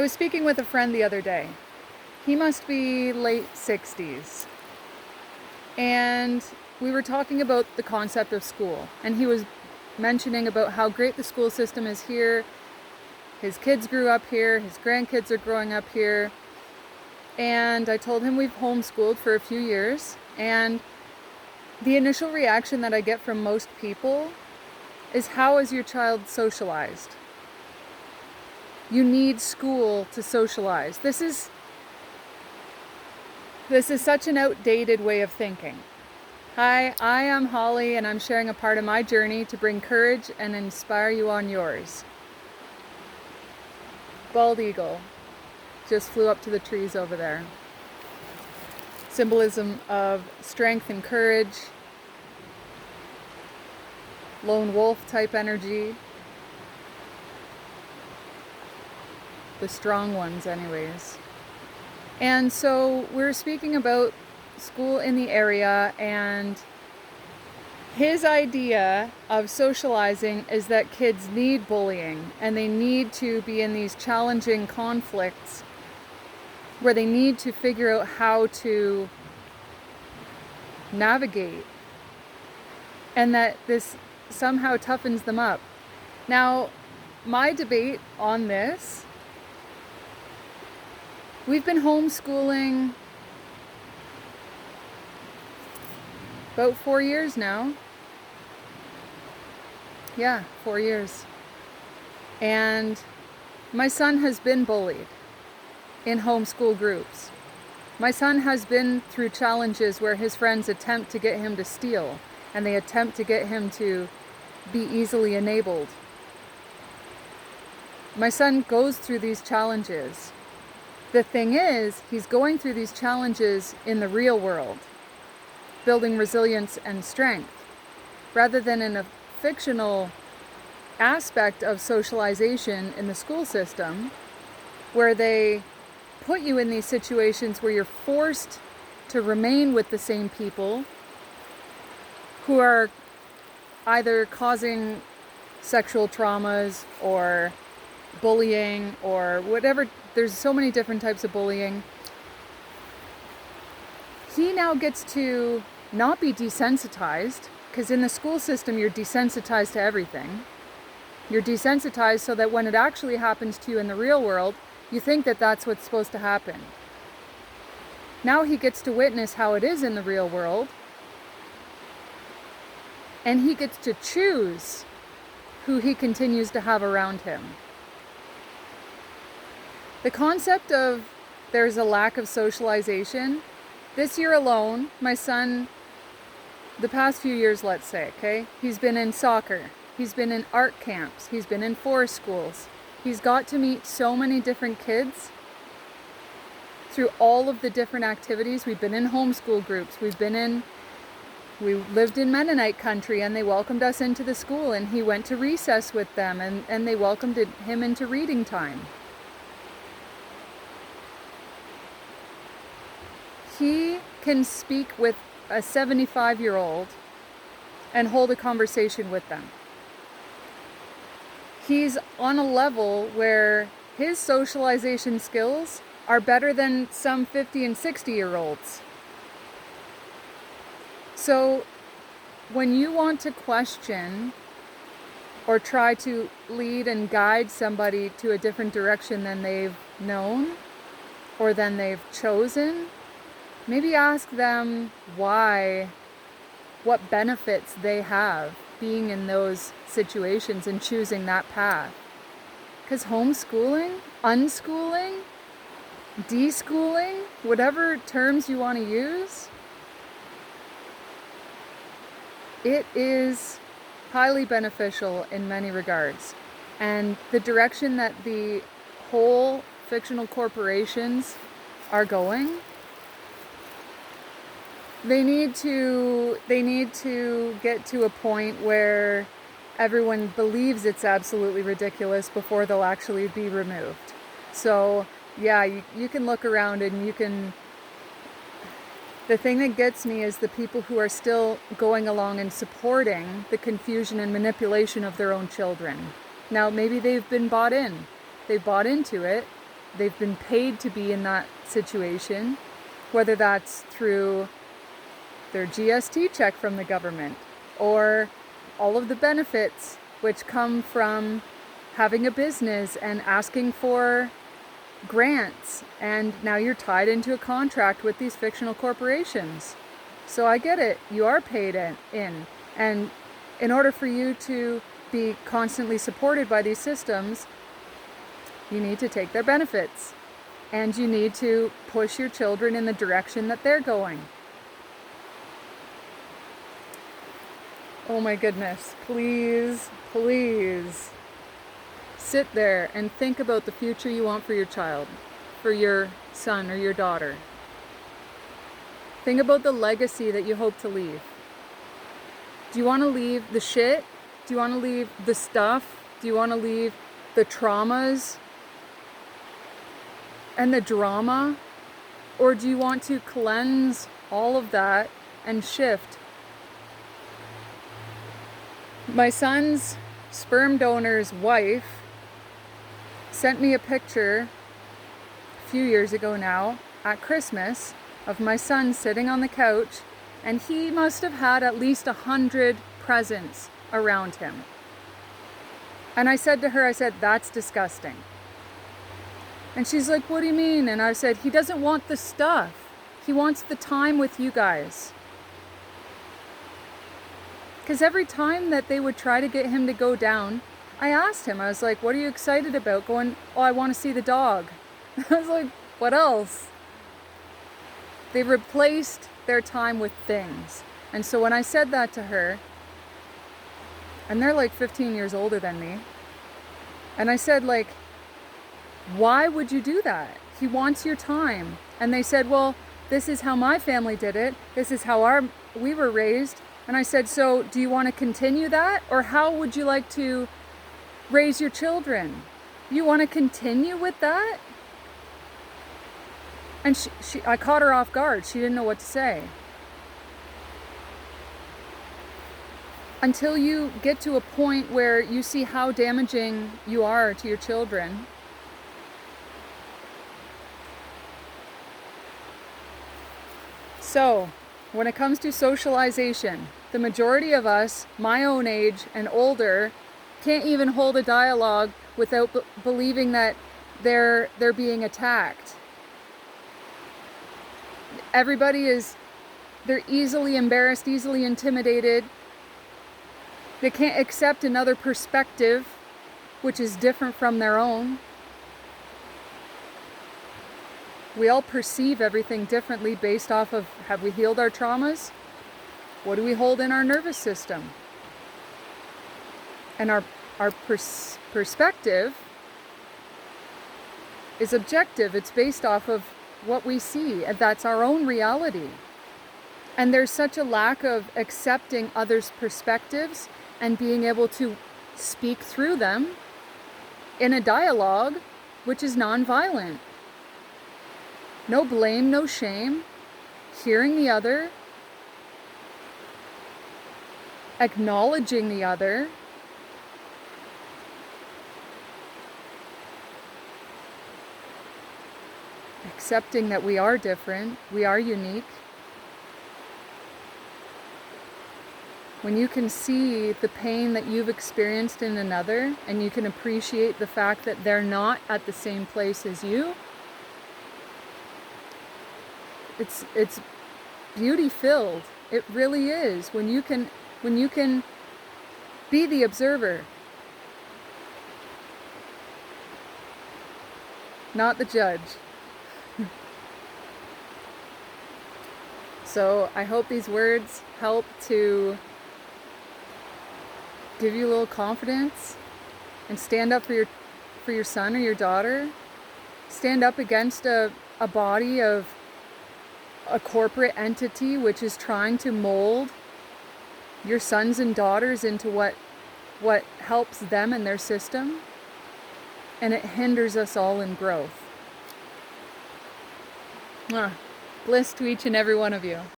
I was speaking with a friend the other day. He must be late 60s. And we were talking about the concept of school. And he was mentioning about how great the school system is here. His kids grew up here. His grandkids are growing up here. And I told him we've homeschooled for a few years. And the initial reaction that I get from most people is, how is your child socialized? You need school to socialize. This is such an outdated way of thinking. Hi, I am Holly, and I'm sharing a part of my journey to bring courage and inspire you on yours. Bald eagle just flew up to the trees over there. Symbolism of strength and courage. Lone wolf type energy. The strong ones anyways. And so we're speaking about school in the area, and his idea of socializing is that kids need bullying and they need to be in these challenging conflicts where they need to figure out how to navigate, and that this somehow toughens them up. Now, my debate on this, we've been homeschooling about 4 years now. Yeah, 4 years. And my son has been bullied in homeschool groups. My son has been through challenges where his friends attempt to get him to steal, and they attempt to get him to be easily enabled. My son goes through these challenges. The thing is, he's going through these challenges in the real world, building resilience and strength, rather than in a fictional aspect of socialization in the school system, where they put you in these situations where you're forced to remain with the same people who are either causing sexual traumas or bullying or whatever. There's so many different types of bullying. He now gets to not be desensitized, because in the school system you're desensitized to everything. You're desensitized so that when it actually happens to you in the real world, you think that that's what's supposed to happen. Now he gets to witness how it is in the real world, and he gets to choose who he continues to have around him. The concept of there's a lack of socialization, this year alone, my son, the past few years, let's say, okay, he's been in soccer, he's been in art camps, he's been in forest schools. He's got to meet so many different kids through all of the different activities. We've been in homeschool groups, we lived in Mennonite country, and they welcomed us into the school, and he went to recess with them, and they welcomed him into reading time. He can speak with a 75-year-old and hold a conversation with them. He's on a level where his socialization skills are better than some 50 and 60-year-olds. So when you want to question or try to lead and guide somebody to a different direction than they've known or than they've chosen, maybe ask them why, what benefits they have being in those situations and choosing that path. Because homeschooling, unschooling, deschooling, whatever terms you want to use, it is highly beneficial in many regards. And the direction that the whole fictional corporations are going, they need to get to a point where everyone believes it's absolutely ridiculous before they'll actually be removed. So yeah, you can look around and you can... The thing that gets me is the people who are still going along and supporting the confusion and manipulation of their own children. Now, maybe they've been bought in. They've bought into it, they've been paid to be in that situation, whether that's through their GST check from the government or all of the benefits which come from having a business and asking for grants, and now you're tied into a contract with these fictional corporations. So I get it, you are paid in, and in order for you to be constantly supported by these systems, you need to take their benefits, and you need to push your children in the direction that they're going. Oh my goodness, please, please sit there and think about the future you want for your child, for your son or your daughter. Think about the legacy that you hope to leave. Do you want to leave the shit? Do you want to leave the stuff? Do you want to leave the traumas and the drama? Or do you want to cleanse all of that and shift? My son's sperm donor's wife sent me a picture a few years ago now at Christmas of my son sitting on the couch, and he must have had at least 100 presents around him. And I said to her, that's disgusting. And she's like, what do you mean? And I said, he doesn't want the stuff. He wants the time with you guys. Because every time that they would try to get him to go down, I asked him, I was like, what are you excited about? Going, oh, I want to see the dog. I was like, what else? They replaced their time with things. And so when I said that to her, and they're like 15 years older than me, and I said, like, why would you do that? He wants your time. And they said, well, this is how my family did it. This is how we were raised. And I said, so do you want to continue that? Or how would you like to raise your children? You want to continue with that? And I caught her off guard. She didn't know what to say. Until you get to a point where you see how damaging you are to your children, so when it comes to socialization, the majority of us, my own age and older, can't even hold a dialogue without believing that they're being attacked. They're easily embarrassed, easily intimidated. They can't accept another perspective, which is different from their own. We all perceive everything differently based off of, have we healed our traumas? What do we hold in our nervous system? And our perspective is objective. It's based off of what we see, and that's our own reality. And there's such a lack of accepting others' perspectives and being able to speak through them in a dialogue which is nonviolent. No blame, no shame, hearing the other, acknowledging the other, accepting that we are different, we are unique. When you can see the pain that you've experienced in another, and you can appreciate the fact that they're not at the same place as you, it's beauty filled. It really is. When you can be the observer, not the judge. So I hope these words help to give you a little confidence and stand up for your son or your daughter. Stand up against a body of a corporate entity which is trying to mold your sons and daughters into what helps them and their system, and it hinders us all in growth. Bliss to each and every one of you.